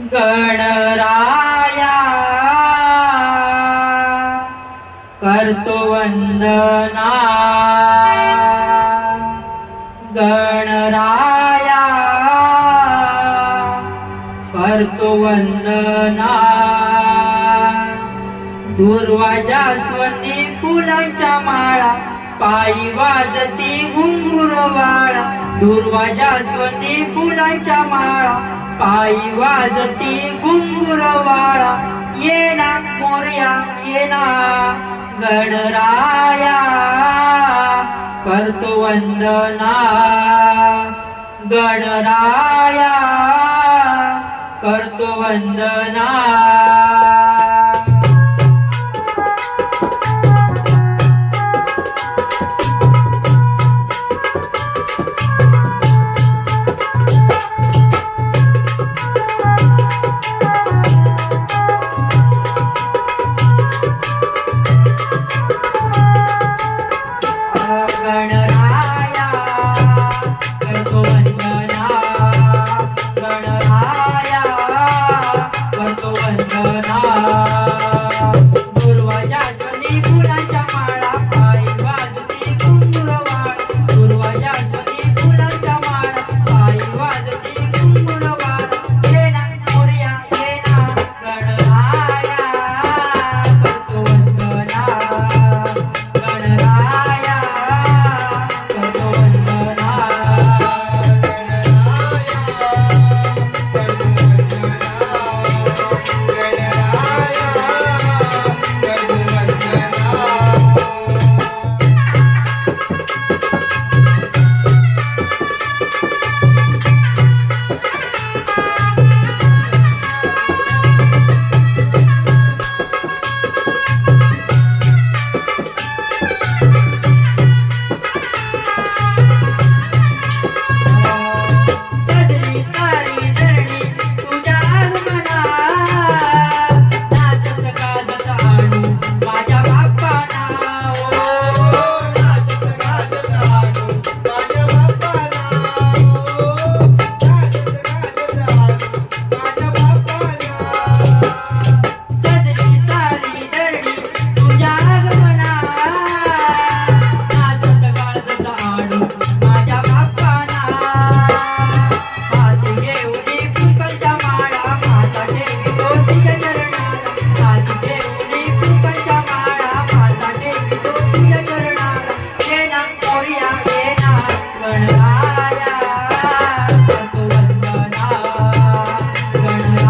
गणराया करतो वंदना, गणराया करतो वंदना। दुर्वा जास्वंदी फुलांच्या माळा, पायी वाजती घुंगुरवाळा। दुर्वा जास्वंदी फुलांच्या माळा, पायी वाजती घुंगुरवाळा। ये ना मोरया ये ना, गणराया करतो वंदना, गणराया करतो वंदना।